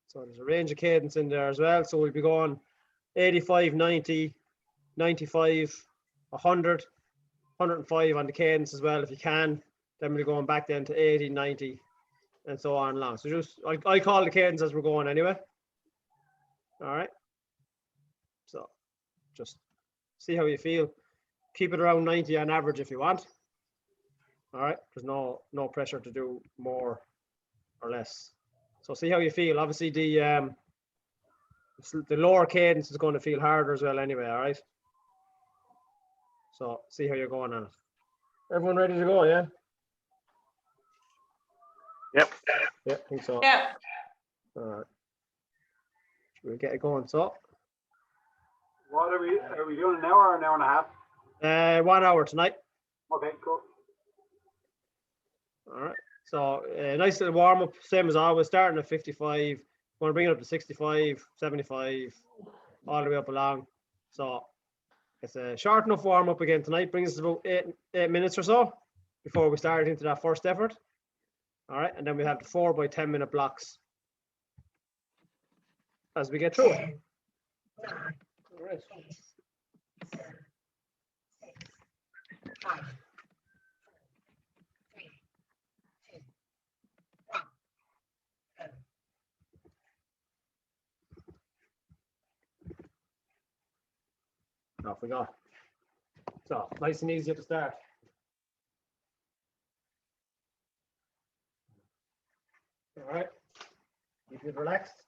So there's a range of cadence in there as well. So we'll be going 85, 90, 95, 100, 105 on the cadence as well if you can. Then we're going back then to 80, 90, and so on along. So just I call the cadence as we're going anyway. All right. So just see how you feel. Keep it around 90 on average if you want. All right. There's no pressure to do more or less. So see how you feel. Obviously the lower cadence is going to feel harder as well anyway. All right. So see how you're going on it. Everyone ready to go? Yeah. Yep. Yeah, I think so. Yeah. All right. We'll get it going. So. What are we doing, an hour or an hour and a half? 1 hour tonight. Okay, cool. All right. So nice little warm up, same as always, starting at 55. Want to bring it up to 65, 75, all the way up along. So it's a short enough warm up again tonight. Brings us about eight minutes or so before we start into that first effort. All right, and then we have the 4 by 10 minute blocks as we get through it. All right. Off we go. So nice and easy at the start. All right, keep it relaxed.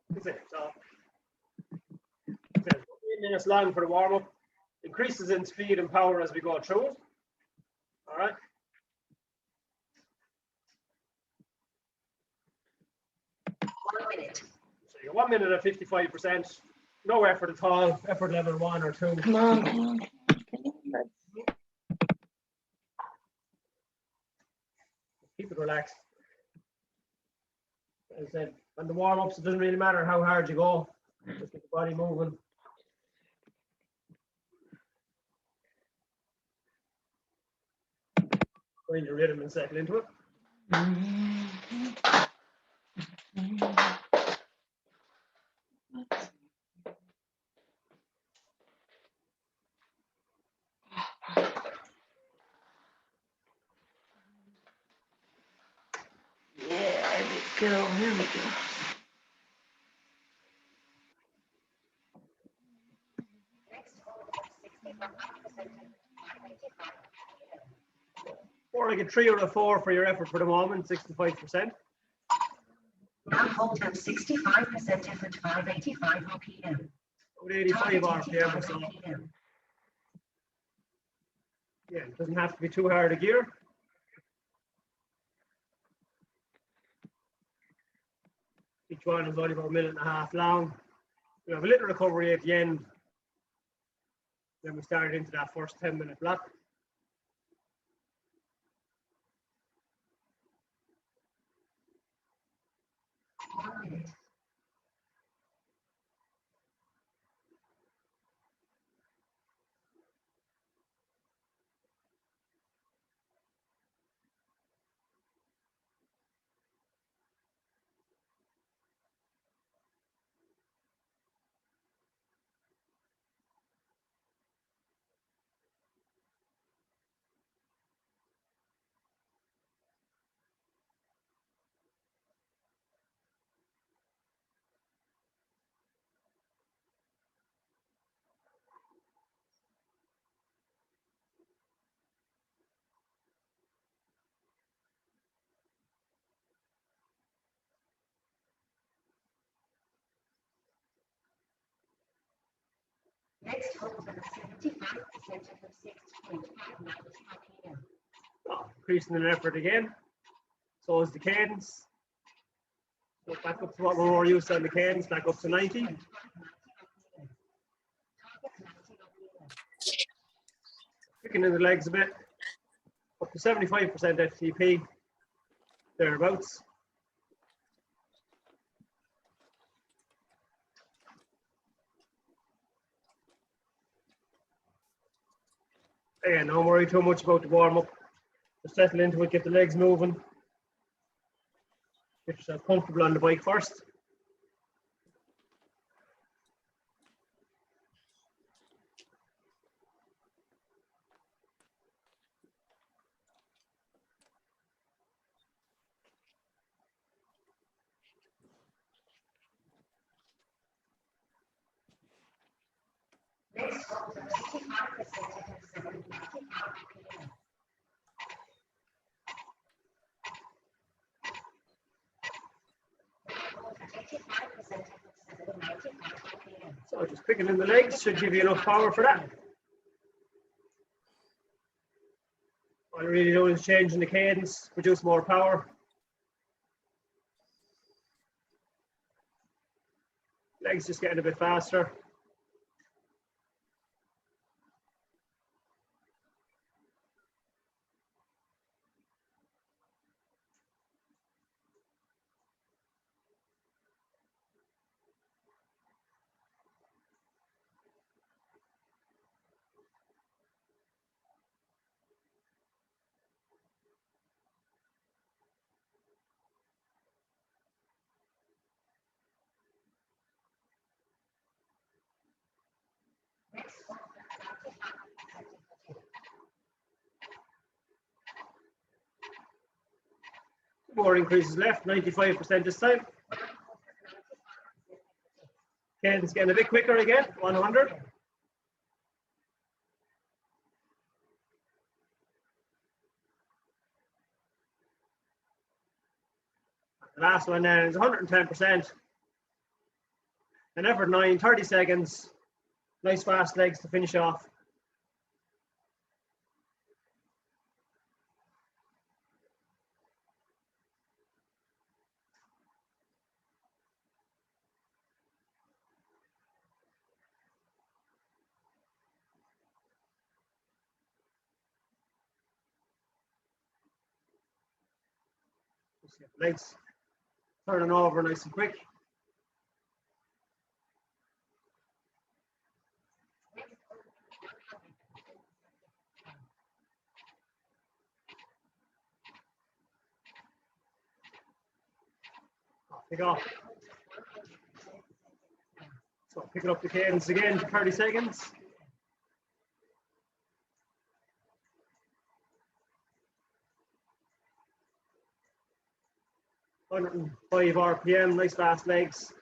That's it. So 8 minutes long for the warm up. Increases in speed and power as we go through it. All right. So you're 1 minute at 55%. No effort at all. Effort level 1 or 2. Come on. Keep it relaxed. As I said, on the warm ups, it doesn't really matter how hard you go. Just get the body moving. Find your rhythm and settle into it. Yeah, there we go. Here we go. Or like a 3 or a 4 for your effort for the moment, 65%. Now hold up 65% effort, 585 RPM. 85 RPM or so. Yeah, it doesn't have to be too hard a gear. Each one is only about 1.5 minutes long. We have a little recovery at the end. Then we start into that first 10-minute block. Next hold up 75% effort, 6.5 RPM. Oh, increasing in effort again. So is the cadence. So back up to what we were used to on the cadence, back up to 90. Kicking in the legs a bit. up to 75% FTP, thereabouts. Again, don't worry too much about the warm-up. Just settle into it, get the legs moving. Get yourself comfortable on the bike first. Next hold to 85% effort 795 RPM. Hold at 85% effort 795 RPM. So just picking in the legs should give you enough power for that. All you're really doing is changing the cadence, produce more power. Legs just getting a bit faster. Next hold to 95% effort. More increases left, 95% this time. Cadence getting a bit quicker again, 100. The last one then is 110%. An effort 9, 30 seconds. Nice fast legs to finish off. Just get the legs turning over nice and quick. Pick off. So picking up the cadence again for 30 seconds. $105 RPM, nice fast legs.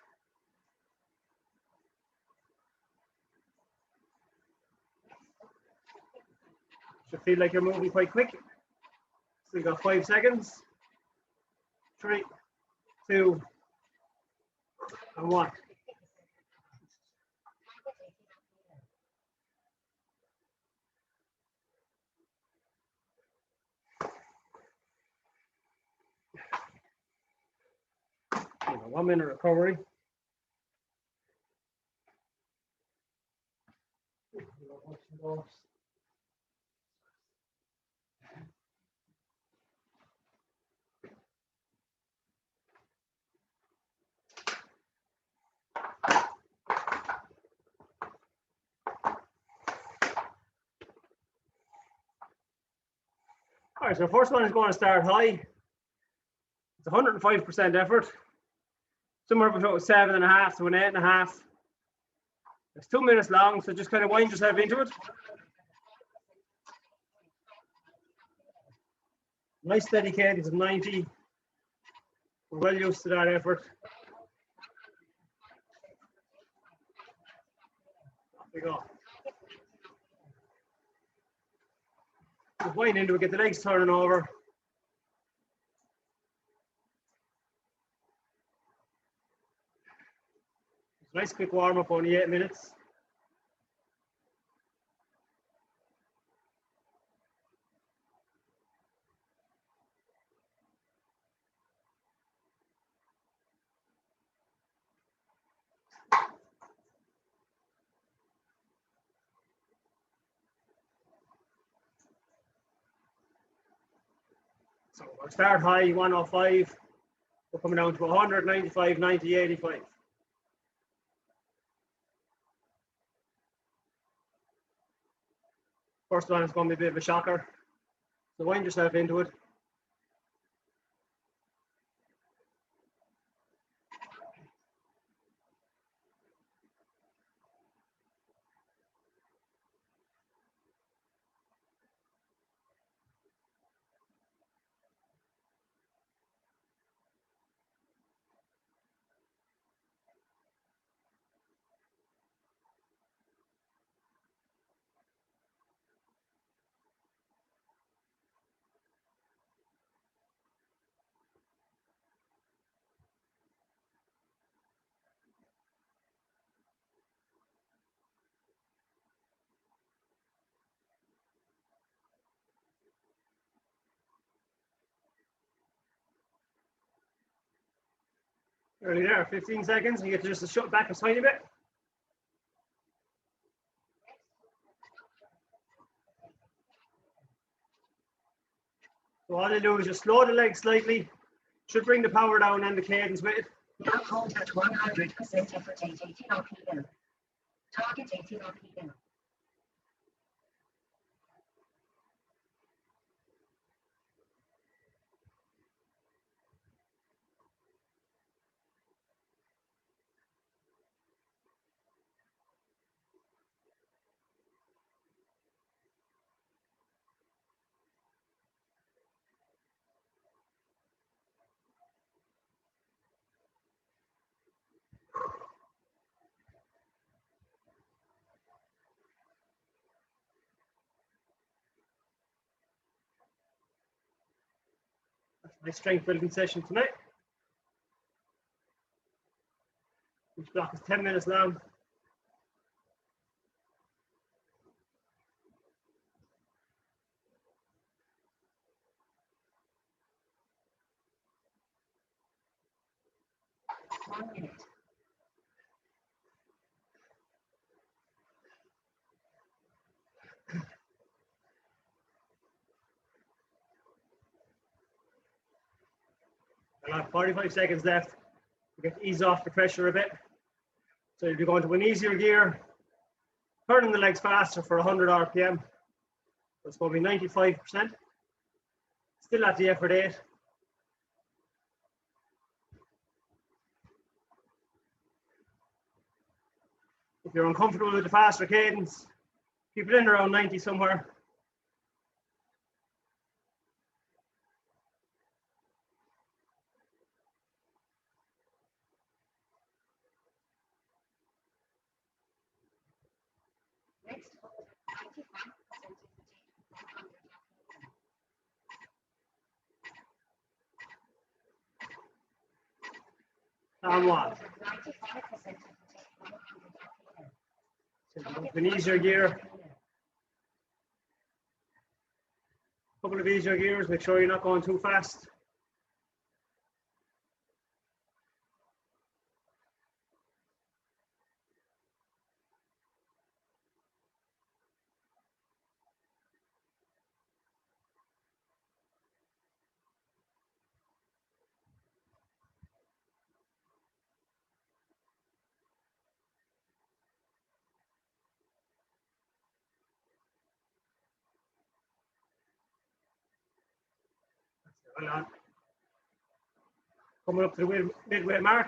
Should feel like you're moving quite quick. Still got 5 seconds. 3, 2, and 1. Okay, 1 minute recovery. All right, so first one is going to start high. It's 105% effort. Somewhere between 7.5 to an 8.5. It's 2 minutes long, so just kind of wind yourself into it. Nice steady cadence of 90. We're well used to that effort. Off we go. Just wind into it, get the legs turning over. Nice quick warm up, only 8 minutes. So we'll start high, 105. We're coming down to 100, 95, 90, 85. First one is going to be a bit of a shocker. So wind yourself into it. Early there, 15 seconds. You get to just shut back a tiny bit. So all you do is just slow the legs slightly. Should bring the power down and the cadence with it. Now hold at 100% effort 880 RPM. Target 80 RPM. That's my strength building session tonight. Each block is 10 minutes long. One minute. I have 45 seconds left. You get to ease off the pressure a bit. So you'll be going to an easier gear, turning the legs faster for 100 RPM. That's going to be 95%. Still at the effort 8. If you're uncomfortable with the faster cadence, keep it in around 90 somewhere. Next hold 95% effort 100 And one. 95% effort 100 RPM. So you go to an easier gear. Couple of easier gears, make sure you're not going too fast. Well on. Coming up to the midway mark.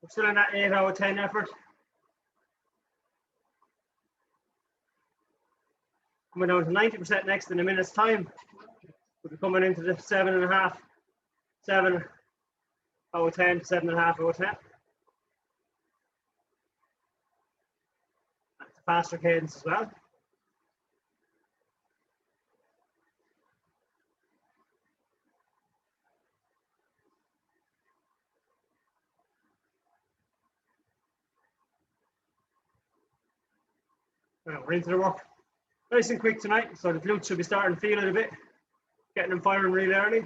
We're still in that 8 out of 10 effort. Coming down to 90% next in a minute's time. We'll be coming into the 7.5, 7 out of 10, 7.5 out of 10. That's a faster cadence as well. Well, we're into the work. Nice and quick tonight, so the glutes should be starting to feel it a bit. Getting them firing really early.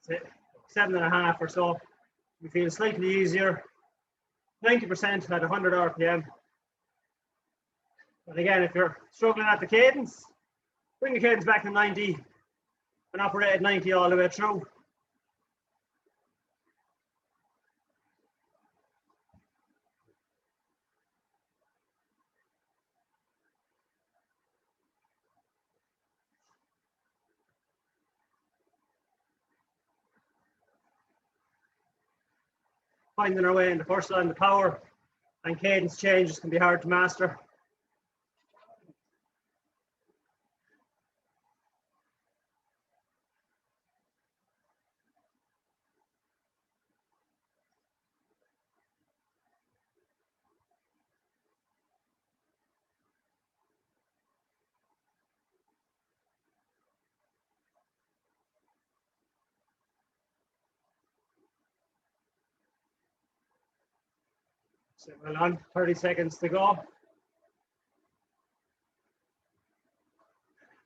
say 7.5 or so. You feel slightly easier. 90% at 100 RPM. And again, if you're struggling at the cadence, bring the cadence back to 90 and operate at 90 all the way through. Finding our way in the first line, the power and cadence changes can be hard to master. So well on, 30 seconds to go.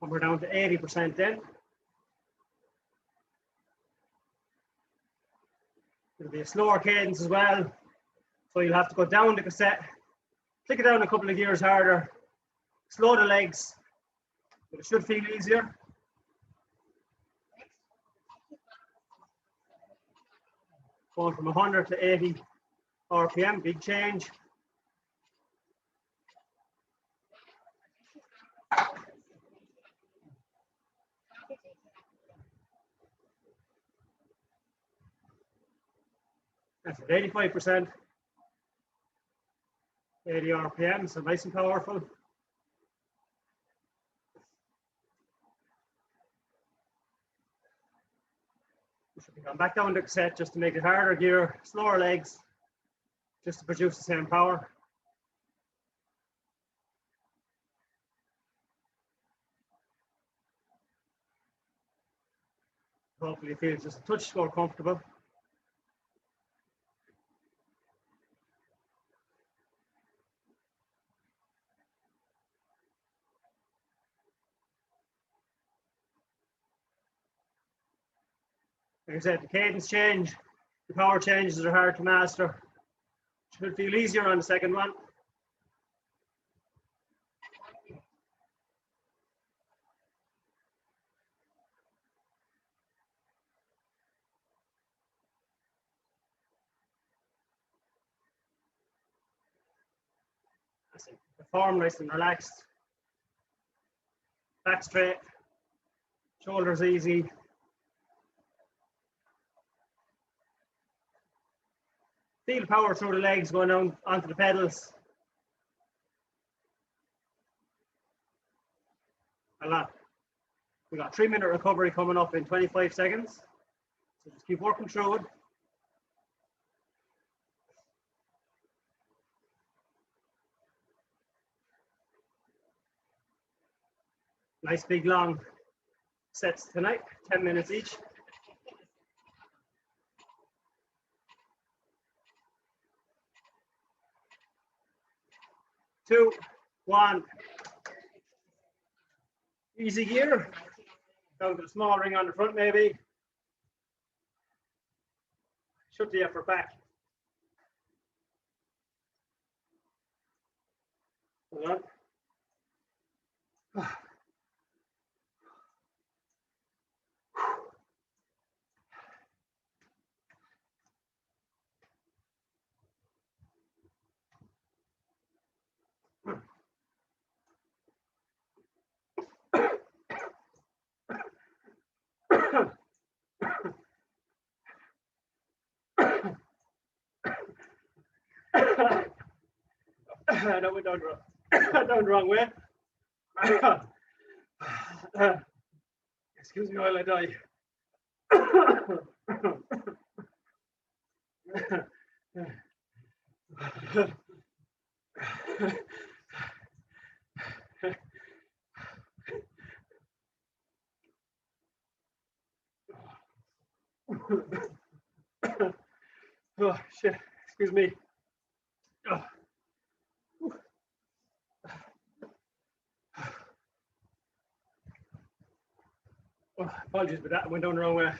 And we're down to 80% then. It'll be a slower cadence as well. So you'll have to go down the cassette, click it down a couple of gears harder, slow the legs, but it should feel easier. Going from 100 to 80 RPM, big change. That's at 85%, 80 RPM, so nice and powerful. We should be going back down the cassette just to make it harder gear, slower legs, just to produce the same power. Hopefully it feels just a touch more comfortable. Like I said, the cadence change, the power changes are hard to master. Should feel easier on the second one. That's it. The form nice and relaxed. Back straight, shoulders easy. Feel power through the legs going down onto the pedals. A lot. We got 3-minute recovery coming up in 25 seconds. So just keep working through it. Nice big long sets tonight, 10 minutes each. Two, one. Easy gear. Down to the small ring on the front maybe. Shut the effort back. Hold on. That went down the wrong way. Excuse me while I die. Oh shit, excuse me. Oh. Oh, apologies for that, I went down the wrong way.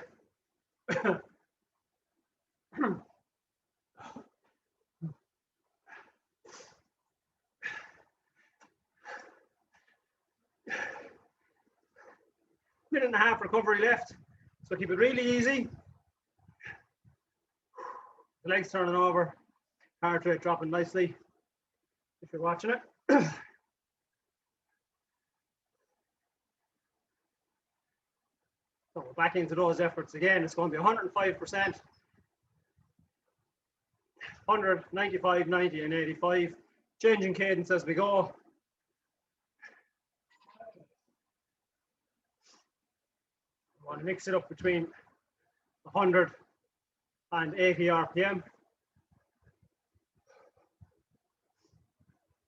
Minute and a half recovery left. So keep it really easy. The legs turning over, heart rate dropping nicely if you're watching it. So we're back into those efforts again. It's going to be 105%, 100, 95, 90, and 85. Changing cadence as we go. We want to mix it up between 100 and 80 RPM.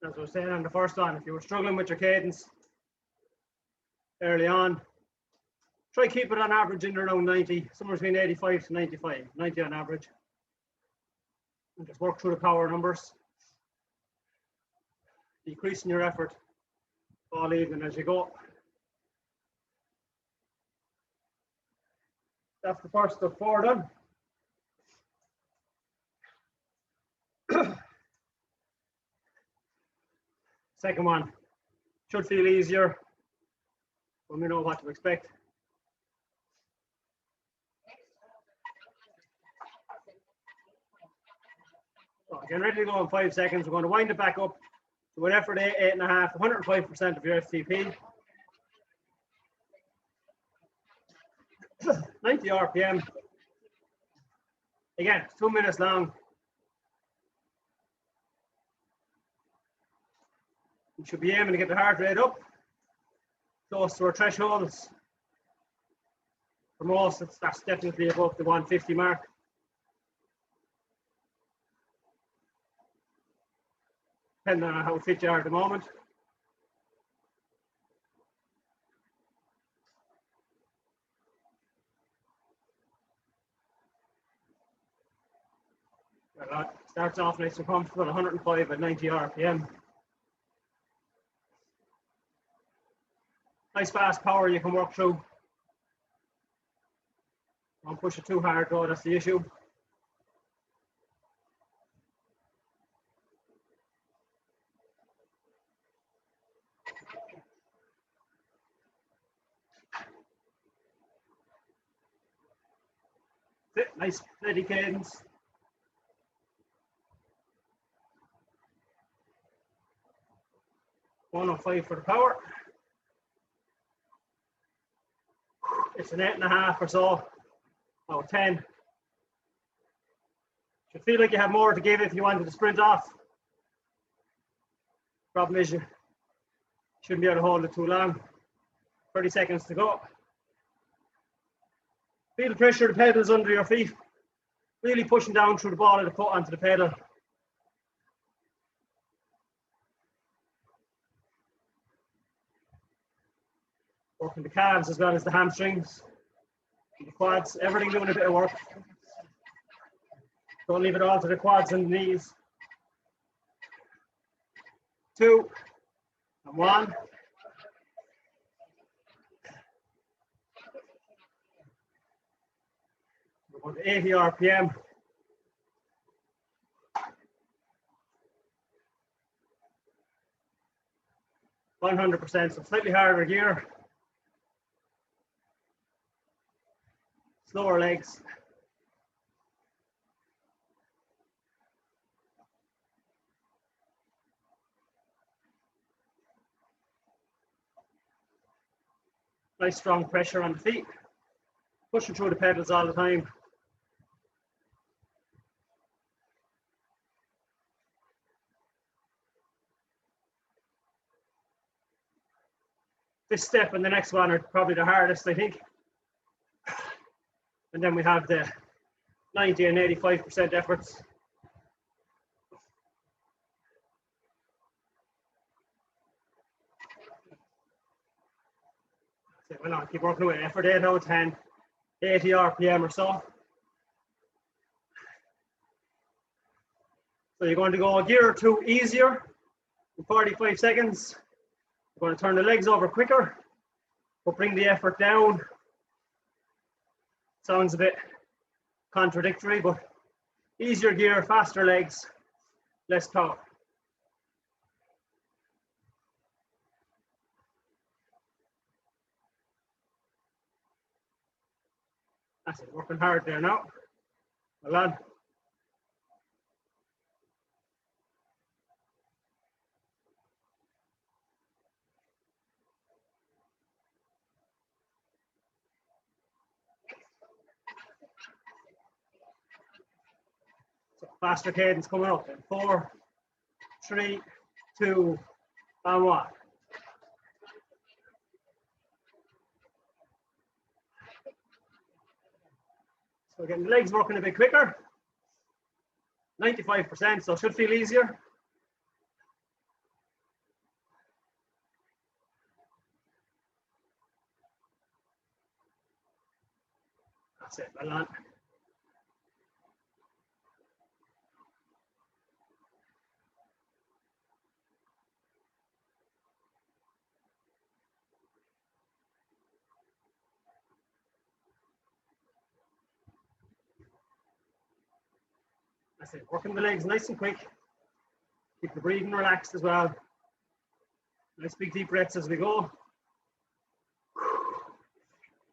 As I was saying on the first one, if you were struggling with your cadence early on, try keep it on average in around 90, somewhere between 85 to 95, 90 on average. And just work through the power numbers, decreasing your effort all evening as you go. That's the first of 4 done. Second one should feel easier when we know what to expect. So again, ready to go in 5 seconds. We're going to wind it back up to an effort 8.5, 105% of your FTP. 90 RPM. Again, 2 minutes long. You should be aiming to get the heart rate up close to our thresholds. For most, that's definitely above the 150 mark. Depending on how fit you are at the moment. Starts off nice and comfortable, 105 at 90 RPM. Nice fast power you can work through. Don't push it too hard though, that's the issue. Nice steady cadence. $105 for the power. It's an 8.5 or so. Oh, 10. Should feel like you have more to give if you wanted to sprint off. Problem is you shouldn't be able to hold it too long. 30 seconds to go. Feel the pressure of the pedals under your feet. Really pushing down through the ball of the foot onto the pedal. Working the calves as well as the hamstrings, the quads, everything doing a bit of work. Don't leave it all to the quads and the knees. 2 and 1. We're going to 80 RPM. 100%, so slightly harder gear. Slower legs. Nice strong pressure on the feet. Pushing through the pedals all the time. This step and the next one are probably the hardest, I think. And then we have the 90 and 85% efforts. So we'll not keep working away. Effort 8 out of 10, 80 RPM or so. So you're going to go a gear or two easier in 45 seconds. You're going to turn the legs over quicker, but bring the effort down. Sounds a bit contradictory, but easier gear, faster legs, less power. That's it, working hard there now. Well done. So faster cadence coming up then. 4, 3, 2, and 1. So getting the legs working a bit quicker. 95%, so it should feel easier. That's it, well done. That's it, working the legs nice and quick. Keep the breathing relaxed as well. Nice big deep breaths as we go.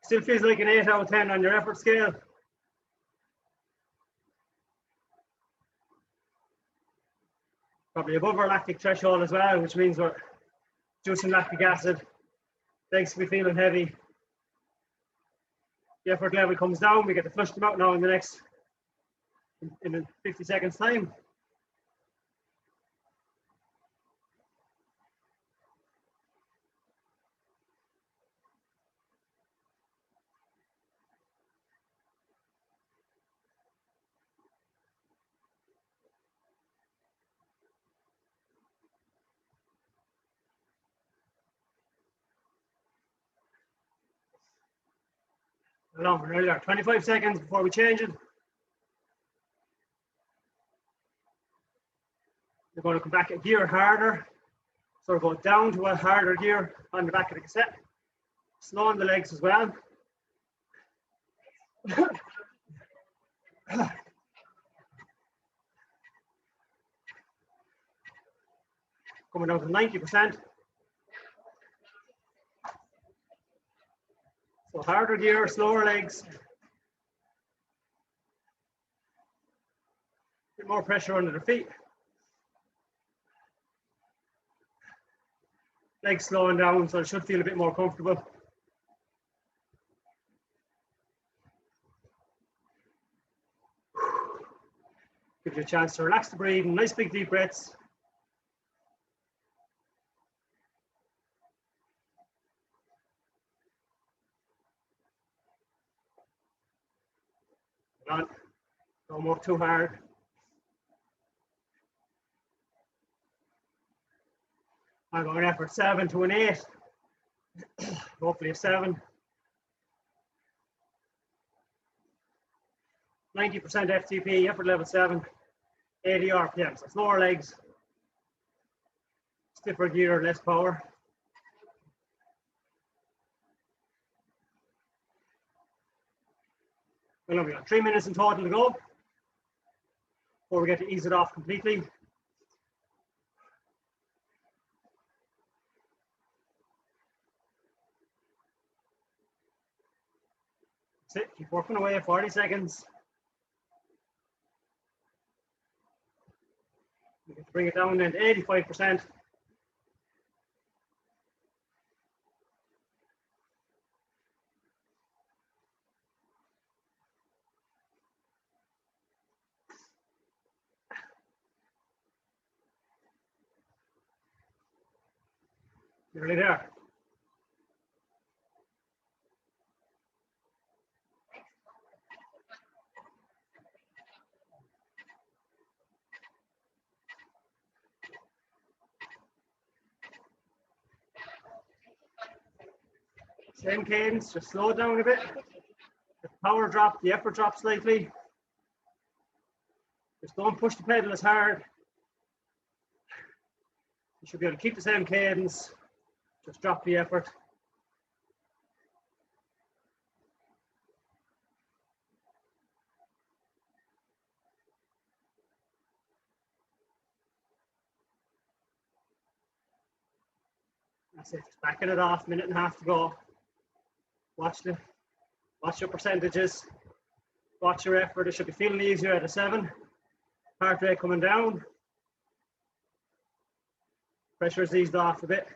Still feels like an 8 out of 10 on your effort scale. Probably above our lactic threshold as well, which means we're juicing lactic acid. Legs will be feeling heavy. The effort level comes down. We get to flush them out now in the next, in 50 seconds time. Longer, nearly there. 25 seconds before we change it. We're going to come back a gear harder. So we're going down to a harder gear on the back of the cassette. Slowing the legs as well. Coming down to 90%. So harder gear, slower legs. Bit more pressure under the feet. Legs slowing down, so it should feel a bit more comfortable. Gives you a chance to relax the breathing, nice big deep breaths. Don't work too hard. I'm going effort 7 to an 8. Hopefully a 7. 90% FTP, effort level 7, 80 RPM. So slower legs, stiffer gear, less power. Well, we got 3 minutes in total to go before we get to ease it off completely. That's it, keep working away, 40 seconds. We can bring it down then to 85%. Nearly there. Same cadence, just slow it down a bit. The power drop, the effort drops slightly. Just don't push the pedal as hard. You should be able to keep the same cadence, just drop the effort. That's it. Just backing it off. Minute and a half to go. Watch your percentages. Watch your effort. It should be feeling easier at a 7. Heart rate coming down. Pressure's eased off a bit.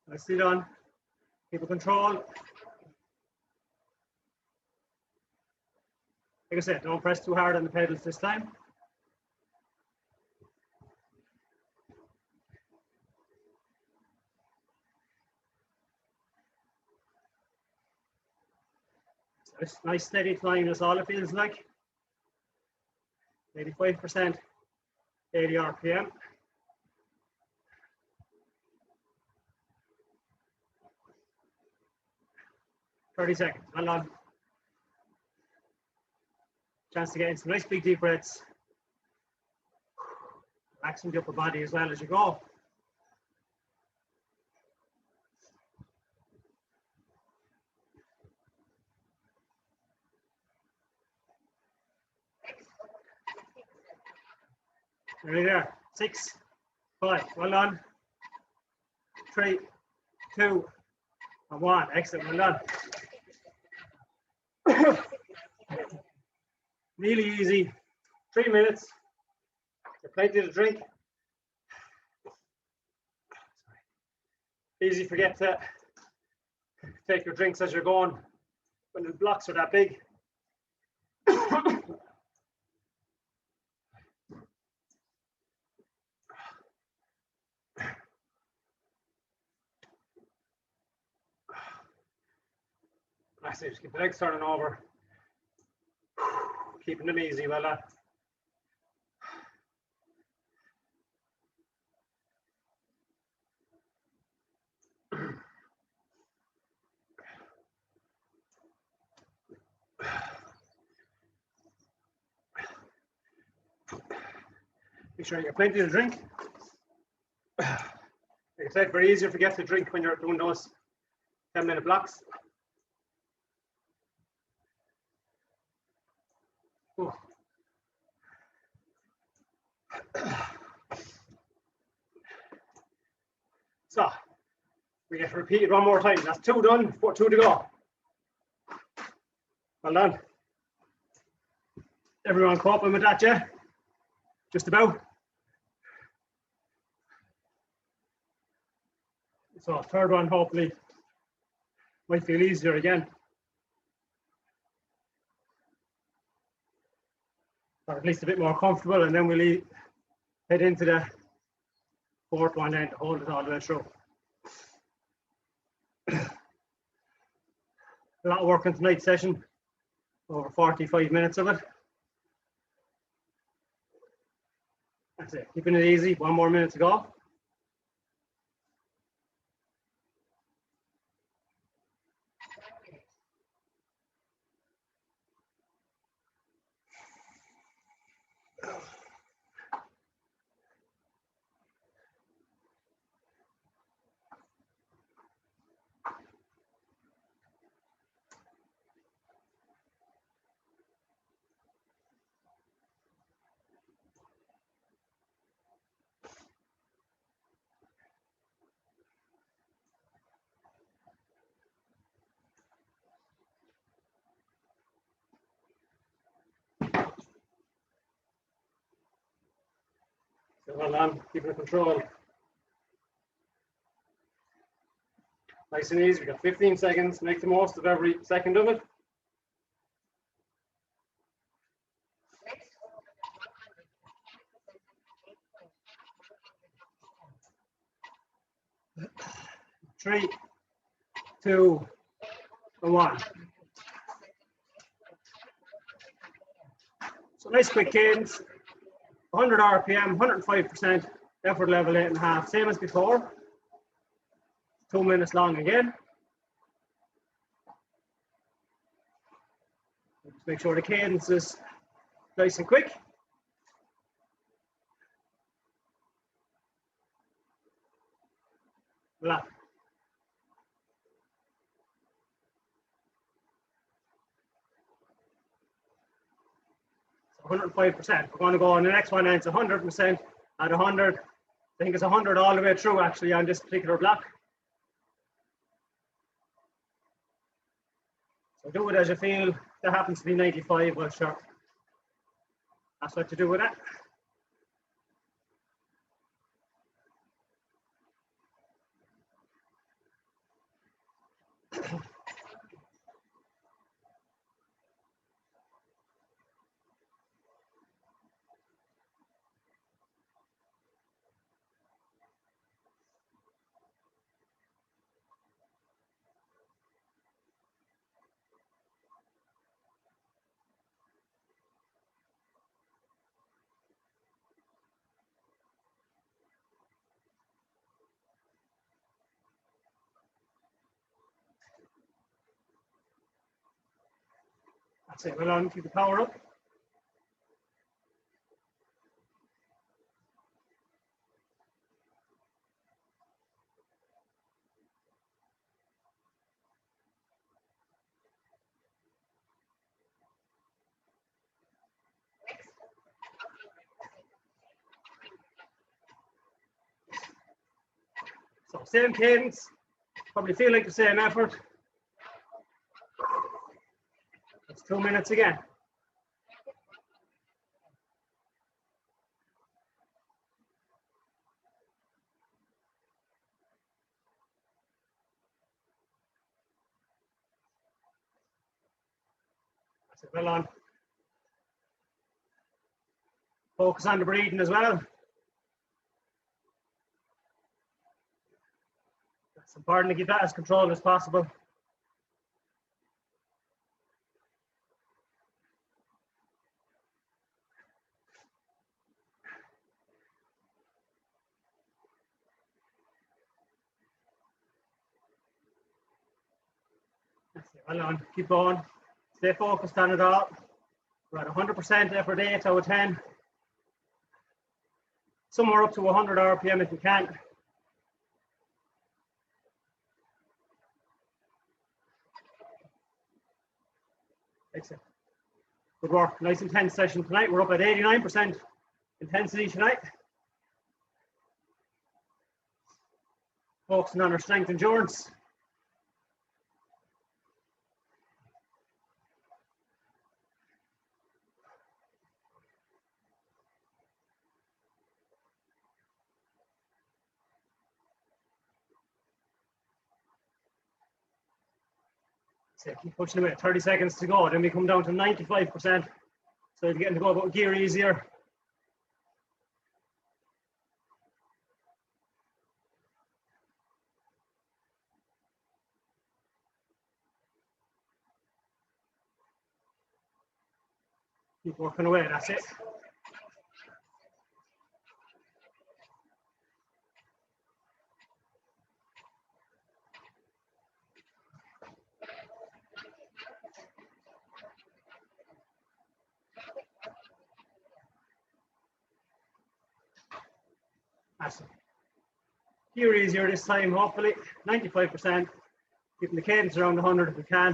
Nicely done. Keep it control. Like I said, don't press too hard on the pedals this time. So nice steady climb is all it feels like. 85%, 80 RPM. Thirty seconds. Well done. Chance to get in some nice big deep breaths. Relaxing the upper body as well as you go. Nearly there. 6, 5. Well done. 3, 2, and 1. Excellent. Well done. Really easy. 3 minutes. Get plenty to drink. Easy forget to take your drinks as you're going when the blocks are that big. That's it. Just keep the legs turning over. Keeping them easy. Well done. Make sure you get plenty to drink. Like I said, very easy to forget to drink when you're doing those 10-minute blocks. Oh. So we get to repeat it one more time. That's 2 done, 2 to go. Well done. Everyone coping with that, yeah? Just about. So 3rd one hopefully might feel easier again. Or at least a bit more comfortable, and then we'll head into the 4th one then to hold it all the way through. A lot of work in tonight's session, over 45 minutes of it. That's it, keeping it easy, 1 more minute to go. So well done, keeping it control. Nice and easy, we've got 15 seconds, make the most of every second of it. Three, 2, and 1. So nice quick cadence, 100 RPM, 105%, effort level 8.5, same as before. 2 minutes long again. Just make sure the cadence is nice and quick. Voila. 105%. We're going to go on the next one, and it's 100% at 100. I think it's 100 all the way through actually on this particular block. So do it as you feel. That happens to be 95, well, sure. That's what to do with it. That's it. Well on, keep the power up. So same cadence, probably feel like the same effort. It's 2 minutes again. That's it, well on. Focus on the breathing as well. It's important to keep that as controlled as possible. That's it, well on. Keep going. Stay focused on it all. We're at 100% effort 8 out of 10. Somewhere up to 100 RPM if you can. Excellent. Good work. Nice intense session tonight. We're up at 89% intensity tonight. Focusing on our strength endurance. So keep pushing away. 30 seconds to go. Then we come down to 95%. So you're getting to go about gear easier. Keep working away. That's it. That's it. Gear easier this time, hopefully. 95%. Keeping the cadence around 100 if we can.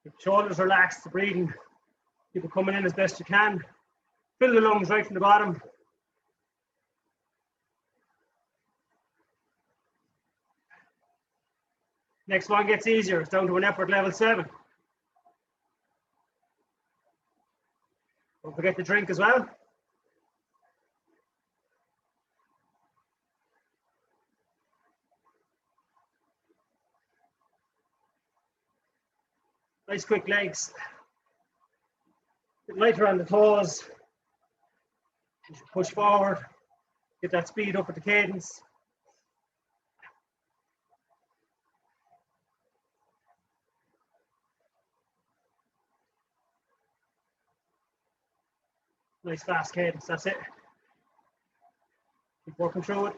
Keep the shoulders relaxed, the breathing. Keep it coming in as best you can. Fill the lungs right from the bottom. Next one gets easier. It's down to an effort level 7. Don't forget to drink as well. Nice quick legs. Get lighter on the toes. You should push forward. Get that speed up at the cadence. Nice fast cadence, that's it. Keep working through it.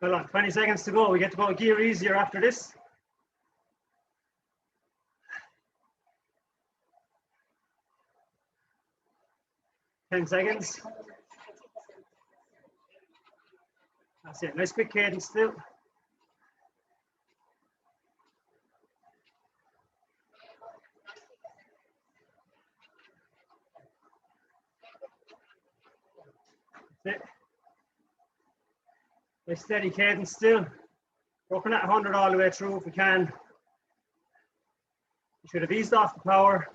Well on, 20 seconds to go. We get to go gear easier after this. Ten seconds. That's it. Nice quick cadence still. That's it. Nice steady cadence still. Working at 100 all the way through if we can. You should have eased off the power.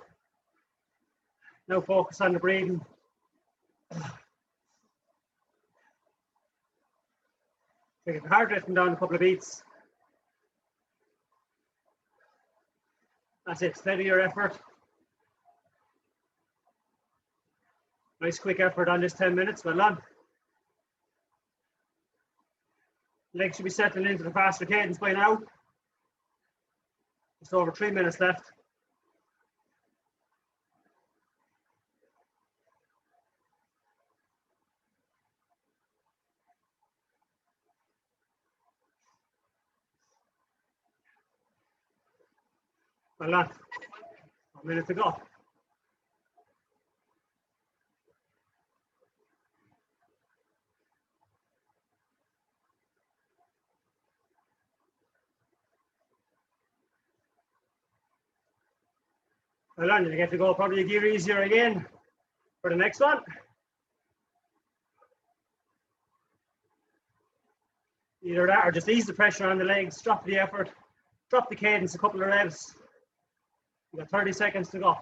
Now focus on the breathing. Take the heart rate down a couple of beats. That's it, steady your effort. Nice quick effort on this 10 minutes, well done. Legs should be settling into the faster cadence by now. Just over 3 minutes left. Well done. 1 minute to go. Well done, you get to go probably a gear easier again for the next one. Either that or just ease the pressure on the legs, drop the effort, drop the cadence a couple of revs. You got 30 seconds to go.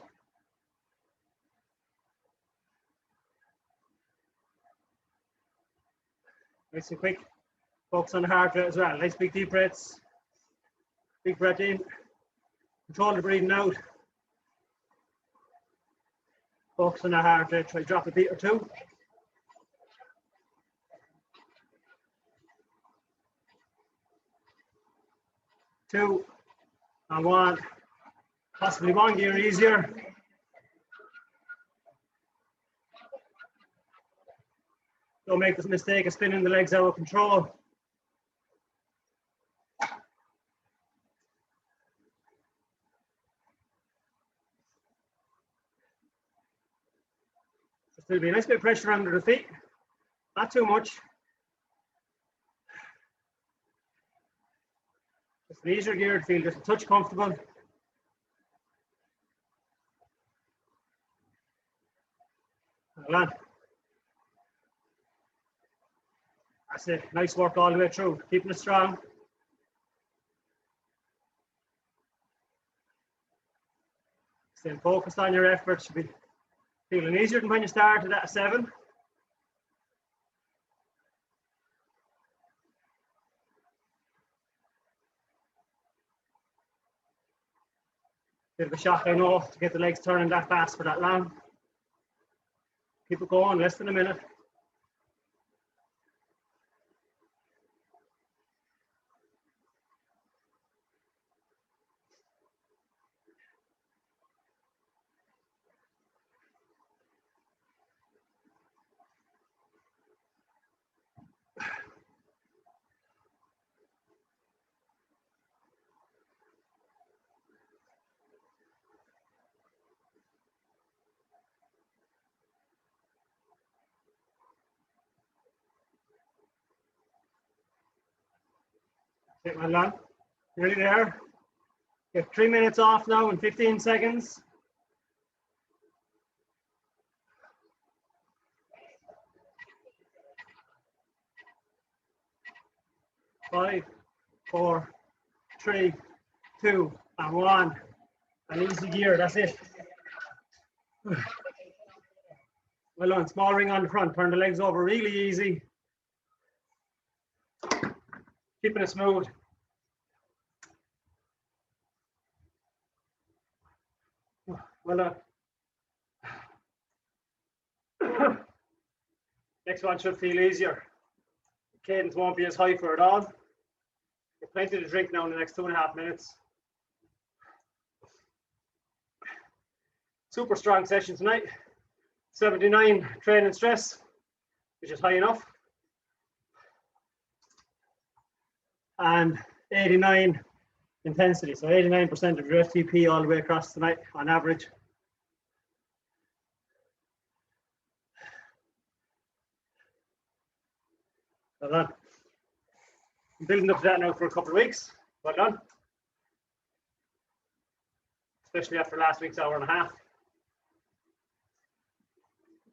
Nice and quick. Focus on the heart rate as well. Nice big deep breaths. Big breath in. Control the breathing out. Focus on the heart rate. Try drop a beat or two. Two and one. Possibly one gear easier. Don't make this mistake of spinning the legs out of control. There'll be a nice bit of pressure under the feet, not too much. Just an easier gear to feel just a touch comfortable. Hold on. That's it. Nice work all the way through. Keeping it strong. Staying focused on your effort. Should be feeling easier than when you started at 7. Bit of a shock, I know, to get the legs turning that fast for that long. Keep it going, less than a minute. Okay, well done. Nearly there. Get 3 minutes off now in 15 seconds. Five, 4, 3, 2, and 1. An easy gear, that's it. Well done. Small ring on the front. Turn the legs over really easy. Keeping it smooth. Well done. Next one should feel easier. Cadence won't be as high for it all. Get plenty to drink now in the next 2.5 minutes. Super strong session tonight. 79 training stress, which is high enough. and 89 intensity. So 89% of your FTP all the way across the night on average. Well done. I'm building up to that now for a couple of weeks. Well done. Especially after last week's hour and a half.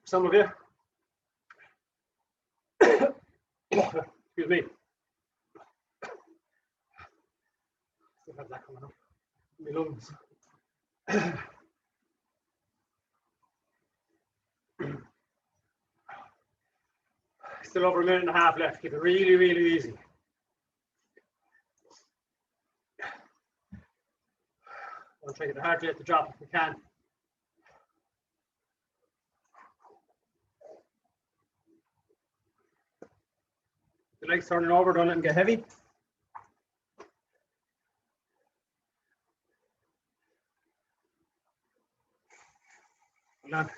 Some of you. Excuse me. Still have that coming up in my lungs. Still over a minute and a half left. Keep it really, really easy. I'll try to get the heart rate to drop if we can. The legs turning over, don't let them get heavy. Well done.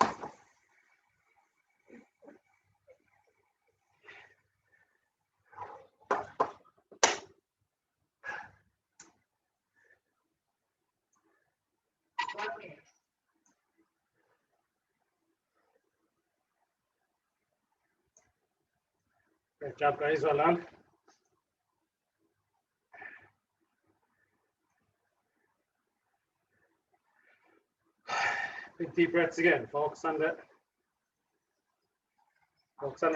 Great job, guys. Well done. Big deep breaths again. Focus on the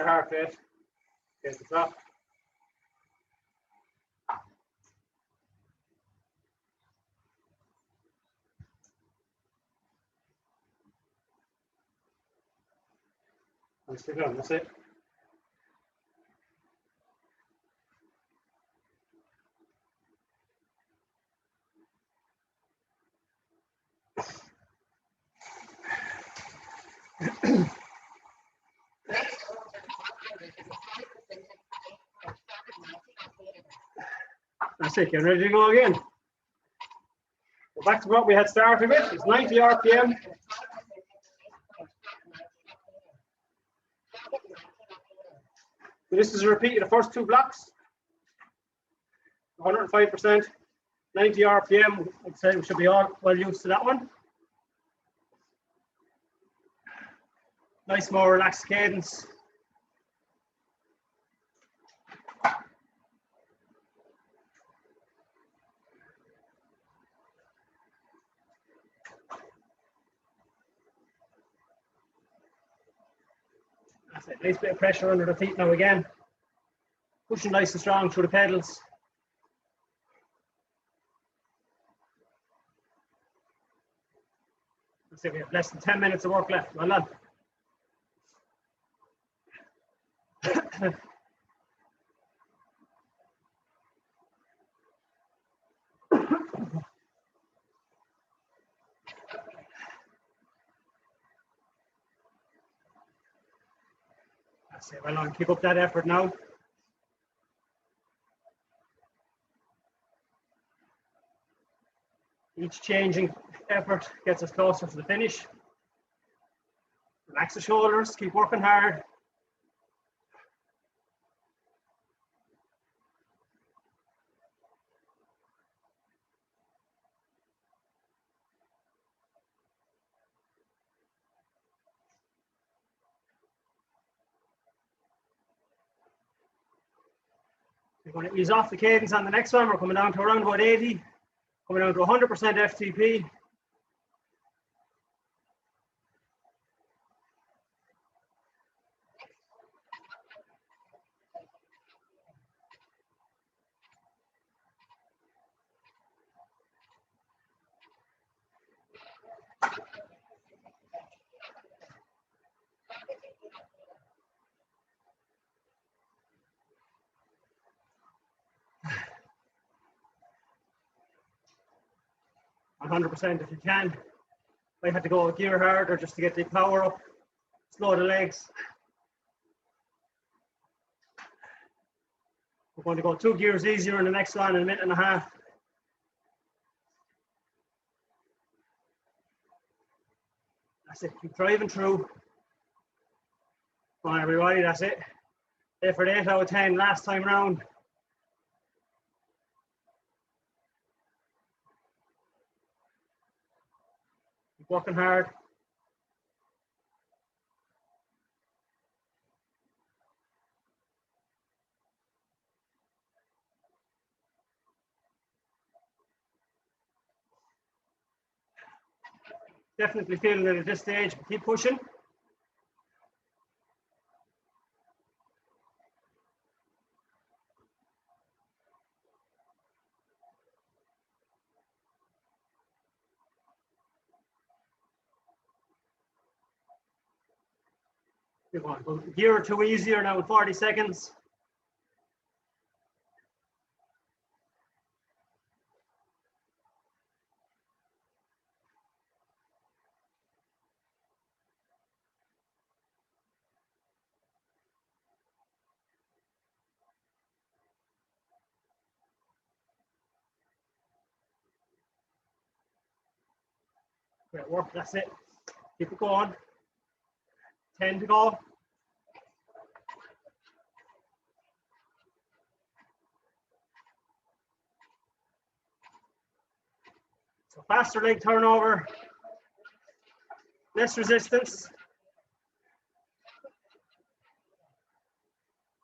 heart rate. Get the top. Nicely done. That's it. That's it. Get ready to go again. Go back to what we had started with. It's 90 RPM. So this is a repeat of the first two blocks. 105%, 90 RPM. I'd say we should be all well used to that one. Nice, more relaxed cadence. That's it. Nice bit of pressure under the feet now again. Pushing nice and strong through the pedals. Let's see, we have less than 10 minutes of work left. Well done. That's it. Well done. Keep up that effort now. Each changing effort gets us closer to the finish. Relax the shoulders, keep working hard. We're going to ease off the cadence on the next one. We're coming down to around about 80, coming down to 100% FTP. And 100% if you can. I had to go a gear harder just to get the power up. Slow the legs. We're going to go 2 gears easier in the next one in a minute and a half. That's it. Keep driving through. Come on, everybody. That's it. Effort 8 out of 10 last time round. Keep working hard. Definitely feeling it at this stage, but keep pushing. Keep on. Go a gear or two easier now in 40 seconds. Great work, that's it. Keep it going. 10 to go. So faster leg turnover, less resistance.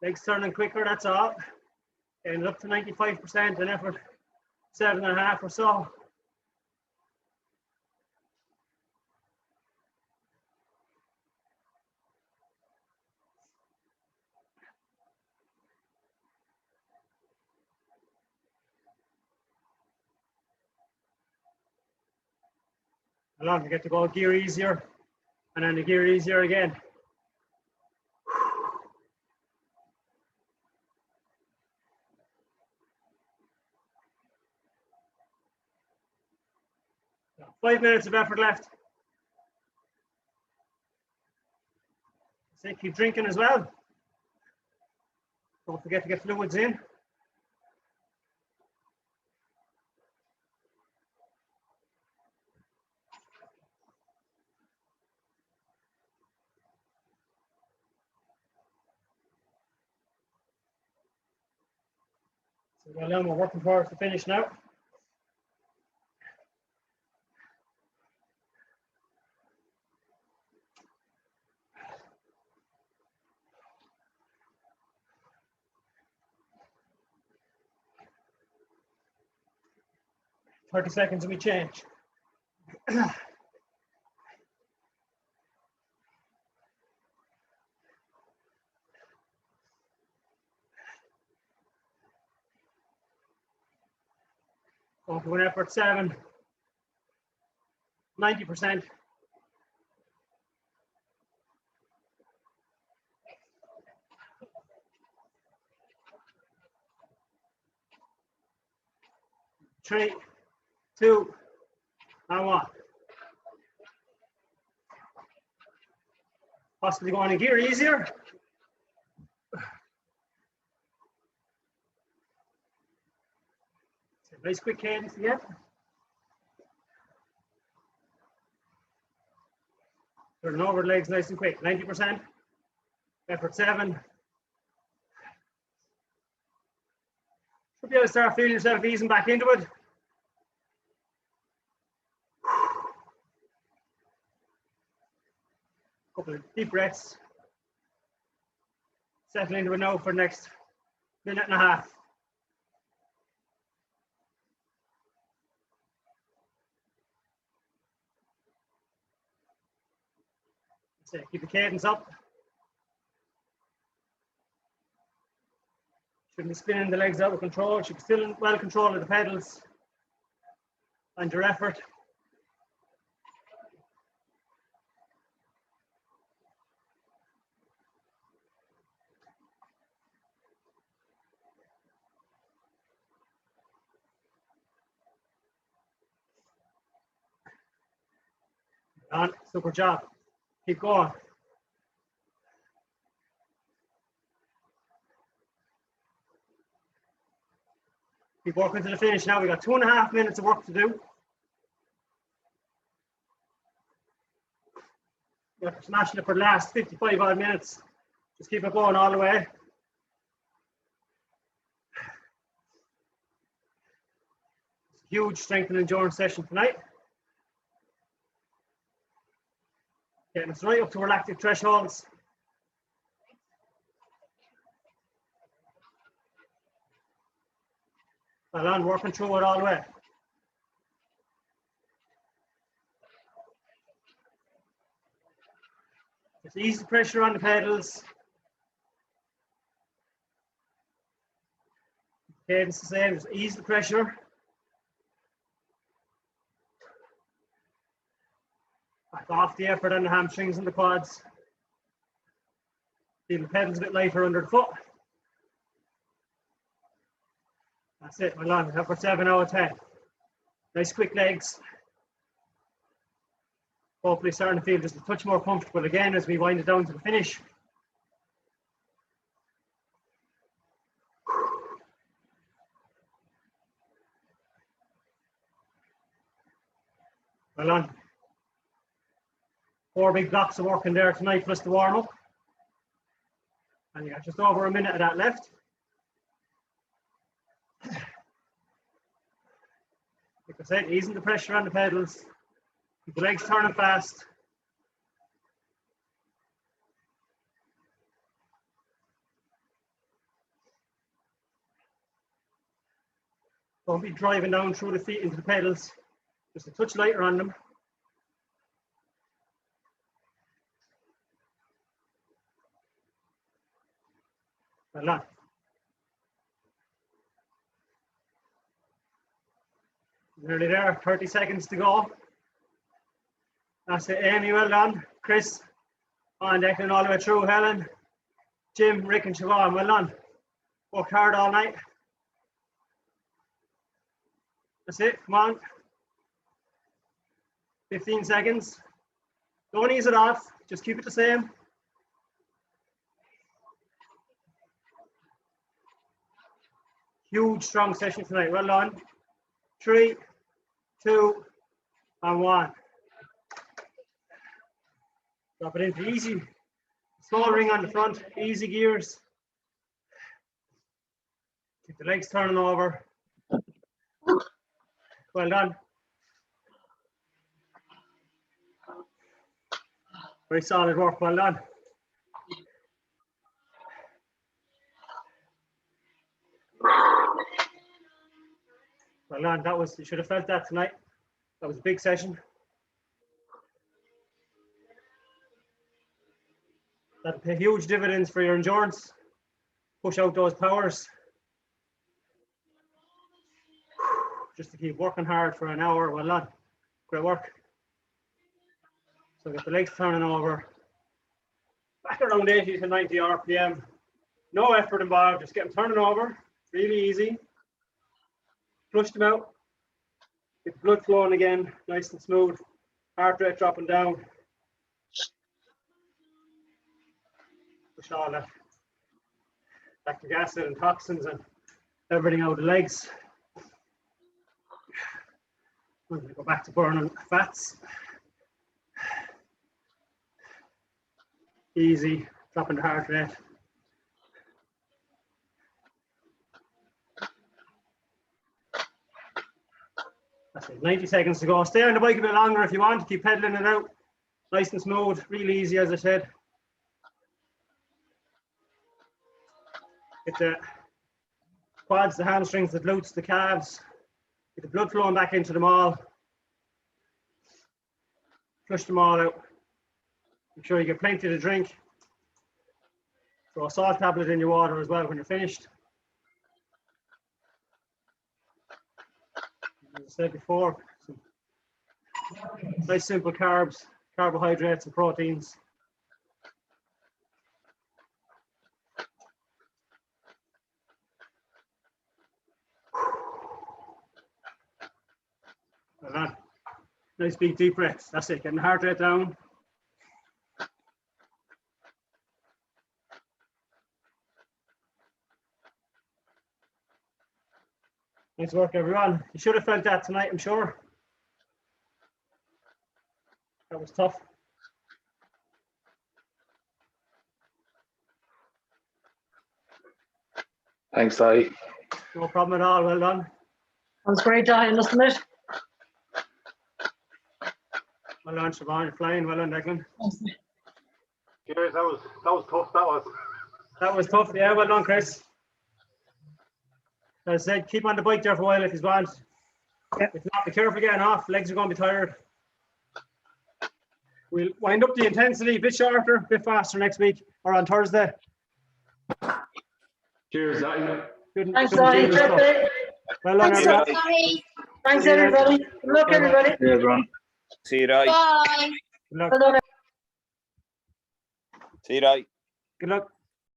Legs turning quicker, that's all. And up to 95% in effort 7.5 or so. Along to get to go gear easier, and then the gear easier again. So 5 minutes of effort left. So keep drinking as well. Don't forget to get fluids in. So well done, we're working towards the finish now. Thirty seconds and we change. Going to an effort 7, 90%. Three, 2, and 1. Possibly going in gear easier. Nice quick cadence again. Turning over legs nice and quick. 90%. Effort 7. Should be able to start feeling yourself easing back into it. Couple of deep breaths. Settle into it now for the next minute and a half. So keep the cadence up. Shouldn't be spinning the legs out of control. Should be still in well control of the pedals and your effort. On, super job. Keep going. Keep working to the finish now. We got 2.5 minutes of work to do. We're smashing it for the last 55 odd minutes. Just keep it going all the way. Huge strength and endurance session tonight. Getting us right up to our lactic thresholds. Well on, working through it all the way. Just ease the pressure on the pedals. Cadence the same, just ease the pressure. Back off the effort on the hamstrings and the quads. Feel the pedals a bit lighter under the foot. That's it, well on, effort 7 out of 10. Nice quick legs. Hopefully starting to feel just a touch more comfortable again as we wind it down to the finish. Well on. 4 big blocks of work in there tonight plus the warm up. And you got just over a minute of that left. Like I said, easing the pressure on the pedals. Keep the legs turning fast. Don't be driving down through the feet into the pedals. Just a touch lighter on them. Well on. Nearly there, 30 seconds to go. That's it, Amy, well done. Chris, on Declan all the way through. Helen, Jim, Rick and Siobhan, well done. Worked hard all night. That's it, come on. 15 seconds. Don't ease it off, just keep it the same. Huge, strong session tonight, well done. 3, 2, and 1. Drop it into easy. Small ring on the front, easy gears. Keep the legs turning over. Well done. Very solid work, well done. Well done, that was, you should have felt that tonight. That was a big session. That'll pay huge dividends for your endurance. Push out those powers. Just to keep working hard for an hour, well done. Great work. So get the legs turning over. Back around 80 to 90 RPM. No effort involved, just get them turning over. Really easy. Flush them out. Get the blood flowing again, nice and smooth. Heart rate dropping down. Push all that lactic acid and toxins and everything out of the legs. I'm going to go back to burning fats. Easy, dropping the heart rate. That's it, 90 seconds to go. Stay on the bike a bit longer if you want. Keep pedaling it out. Nice and smooth, really easy as I said. Get the quads, the hamstrings, the glutes, the calves. Get the blood flowing back into them all. Flush them all out. Make sure you get plenty to drink. Throw a salt tablet in your water as well when you're finished. As I said before, some nice simple carbs, carbohydrates and proteins. Well done. Nice big deep breaths. That's it, getting the heart rate down. Nice work, everyone. You should have felt that tonight, I'm sure. That was tough. Thanks, Di. No problem at all, well done. That was great, Diane, wasn't it? Well done, Siobhan. You're flying. Well done, Declan. Cheers. That was tough. That was. That was tough. Yeah, well done, Chris. As I said, keep on the bike there for a while if you want. Yeah. If not, be careful getting off. Legs are going to be tired. We'll wind up the intensity a bit shorter, a bit faster next week or on Thursday. Cheers, Daddy. Good, Thanks, good Sonny. stuff. Well done, Thanks, everybody. Sonny. Thanks, everybody. Good luck, Bye-bye. everybody. Cheers, everyone. See you right. Bye. Good luck. Good luck. See you right. Good luck.